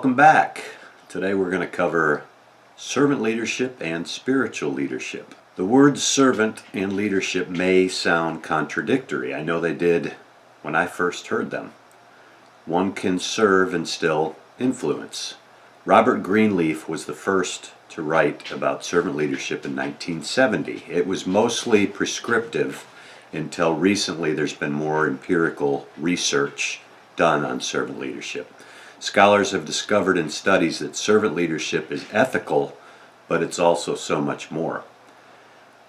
welcome back. Today we're going to cover servant leadership and spiritual leadership. The words servant and leadership may sound contradictory. I know they did when I first heard them. One can serve and still influence. Robert Greenleaf was the first to write about servant leadership in 1970. It was mostly prescriptive until recently there's been more empirical research done on servant leadership. Scholars have discovered in studies that servant leadership is ethical, but it's also so much more.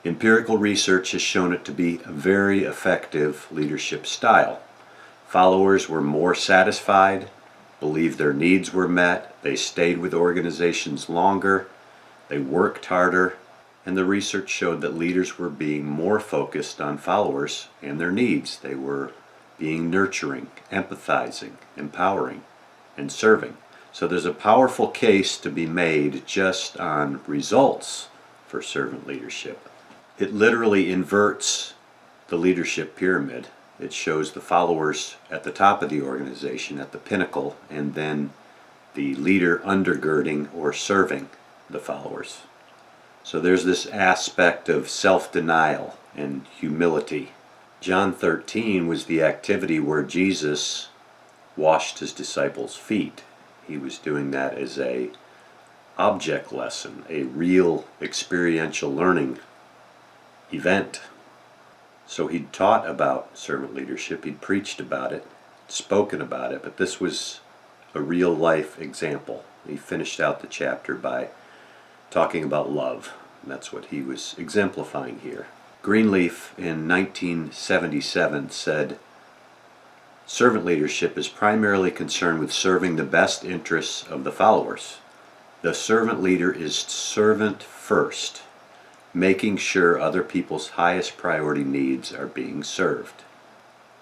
Empirical research has shown it to be a very effective leadership style. Followers were more satisfied, believed their needs were met, they stayed with organizations longer, they worked harder, and the research showed that leaders were being more focused on followers and their needs. They were being nurturing, empathizing, empowering, and serving. So there's a powerful case to be made just on results for servant leadership. It literally inverts the leadership pyramid. It shows the followers at the top of the organization, at the pinnacle, and then the leader undergirding or serving the followers. So there's this aspect of self-denial and humility. John 13 was the activity where Jesus washed his disciples' feet. He was doing that as a object lesson, a real experiential learning event. So he'd taught about servant leadership, he'd preached about it, spoken about it, but this was a real life example. He finished out the chapter by talking about love. And that's what he was exemplifying here. Greenleaf in 1977 said, servant leadership is primarily concerned with serving the best interests of the followers. The servant leader is servant first, making sure other people's highest priority needs are being served.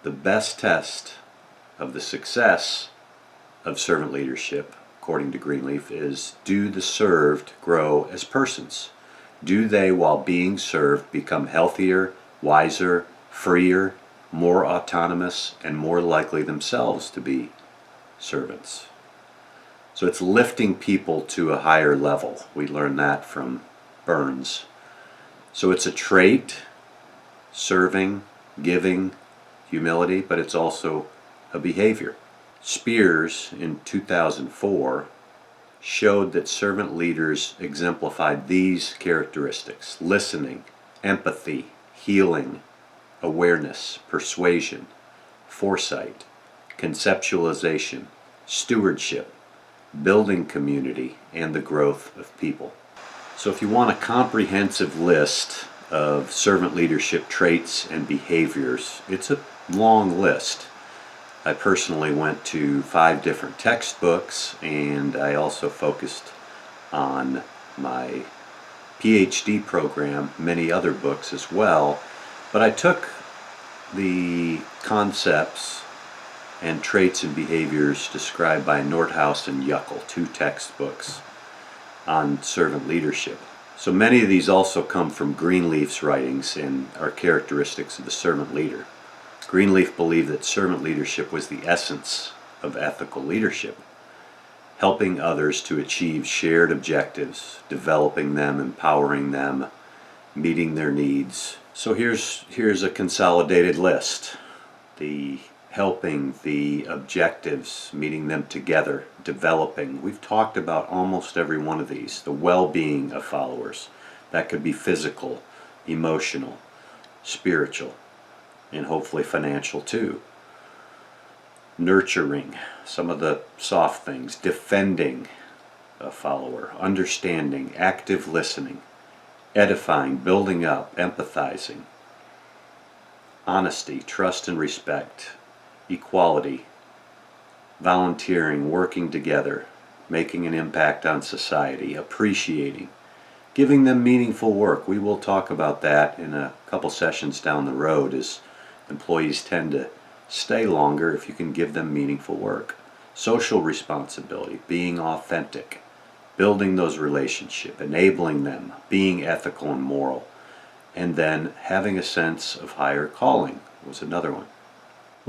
The best test of the success of servant leadership, according to Greenleaf, is do the served grow as persons? Do they, while being served, become healthier, wiser, freer, more autonomous, and more likely themselves to be servants? So it's lifting people to a higher level. We learned that from Burns. So it's a trait, serving, giving, humility, but it's also a behavior. Spears, in 2004, showed that servant leaders exemplified these characteristics: listening, empathy, healing, awareness, persuasion, foresight, conceptualization, stewardship, building community, and the growth of people. So if you want a comprehensive list of servant leadership traits and behaviors, it's a long list. I personally went to 5 different textbooks, and I also focused on my PhD program, many other books as well. But I took the concepts and traits and behaviors described by Nordhaus and Yuckel, 2 textbooks on servant leadership. So many of these also come from Greenleaf's writings and are characteristics of the servant leader. Greenleaf believed that servant leadership was the essence of ethical leadership, helping others to achieve shared objectives, developing them, empowering them, meeting their needs. So here's a consolidated list. The helping, the objectives, meeting them together, developing. We've talked about almost every one of these. The well-being of followers. That could be physical, emotional, spiritual, and hopefully financial too. Nurturing, some of the soft things. Defending a follower. Understanding, active listening. Edifying, building up, empathizing. Honesty, trust and respect. Equality. Volunteering, working together. Making an impact on society. Appreciating. Giving them meaningful work. We will talk about that in a couple sessions down the road, as employees tend to stay longer if you can give them meaningful work. Social responsibility, being authentic, building those relationships, enabling them, being ethical and moral, and then having a sense of higher calling was another one.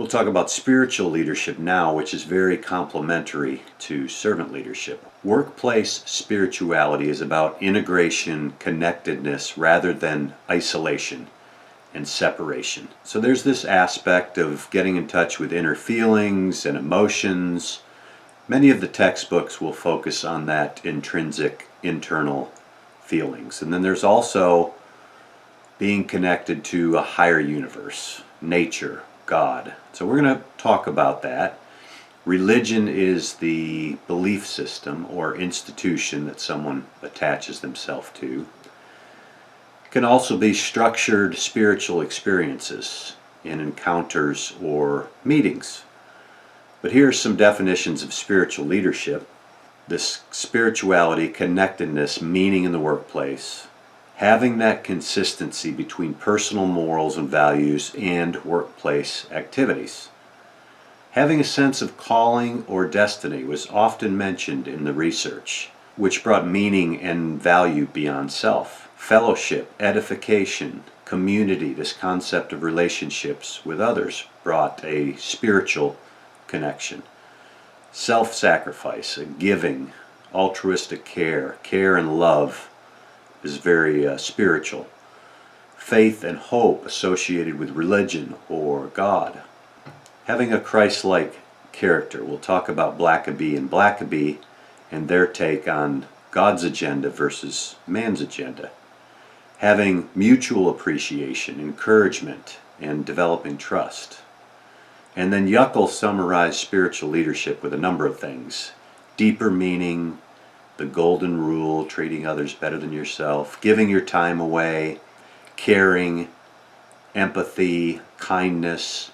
We'll talk about spiritual leadership now, which is very complementary to servant leadership. Workplace spirituality is about integration, connectedness, rather than isolation and separation. So there's this aspect of getting in touch with inner feelings and emotions. Many of the textbooks will focus on that intrinsic, internal feelings. And then there's also being connected to a higher universe, nature, God. So we're going to talk about that. Religion is the belief system or institution that someone attaches themselves to. It can also be structured spiritual experiences in encounters or meetings. But here are some definitions of spiritual leadership. This spirituality, connectedness, meaning in the workplace, having that consistency between personal morals and values and workplace activities. Having a sense of calling or destiny was often mentioned in the research, which brought meaning and value beyond self. Fellowship, edification, community, this concept of relationships with others brought a spiritual connection. Self-sacrifice, giving, altruistic care, care and love is very spiritual. Faith and hope associated with religion or God. Having a Christ-like character. We'll talk about Blackaby and their take on God's agenda versus man's agenda. Having mutual appreciation, encouragement, and developing trust. And then Yuckel summarized spiritual leadership with a number of things. Deeper meaning, the golden rule, treating others better than yourself, giving your time away, caring, empathy, kindness,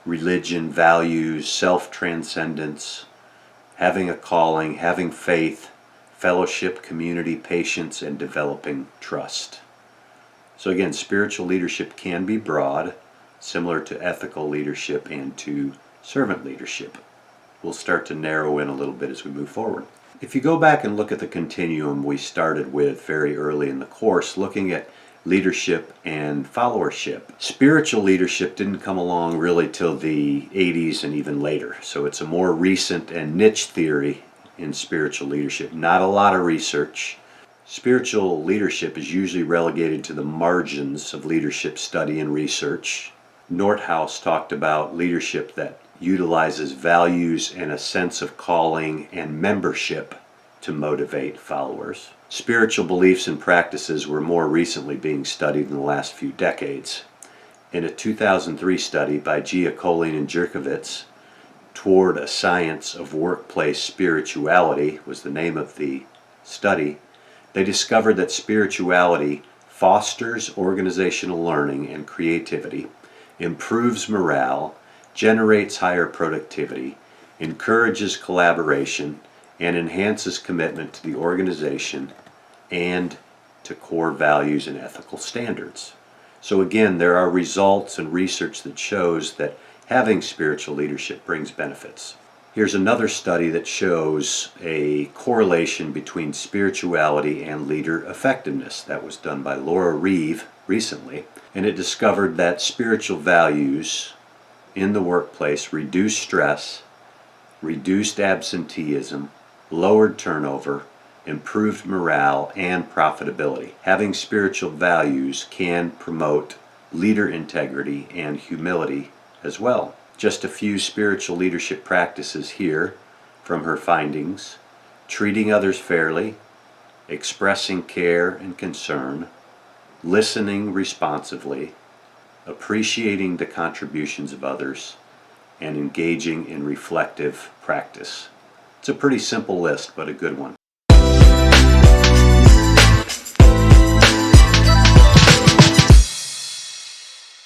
religion, values, self-transcendence, having a calling, having faith, fellowship, community, patience, and developing trust. So again, spiritual leadership can be broad, similar to ethical leadership and to servant leadership. We'll start to narrow in a little bit as we move forward. If you go back and look at the continuum we started with very early in the course, looking at leadership and followership, spiritual leadership didn't come along really till the 80s and even later. So it's a more recent and niche theory in spiritual leadership. Not a lot of research. Spiritual leadership is usually relegated to the margins of leadership study and research. Nordhaus talked about leadership that utilizes values and a sense of calling and membership to motivate followers. Spiritual beliefs and practices were more recently being studied in the last few decades. In a 2003 study by Giacolin and Jerkovitz, Toward a Science of Workplace Spirituality was the name of the study, they discovered that spirituality fosters organizational learning and creativity, improves morale, generates higher productivity, encourages collaboration, and enhances commitment to the organization and to core values and ethical standards. So again, there are results and research that shows that having spiritual leadership brings benefits. Here's another study that shows a correlation between spirituality and leader effectiveness. That was done by Laura Reeve recently, and it discovered that spiritual values in the workplace reduced stress, reduced absenteeism, lowered turnover, improved morale, and profitability. Having spiritual values can promote leader integrity and humility as well. Just a few spiritual leadership practices here from her findings: treating others fairly, expressing care and concern, listening responsively, appreciating the contributions of others, and engaging in reflective practice. It's a pretty simple list, but a good one.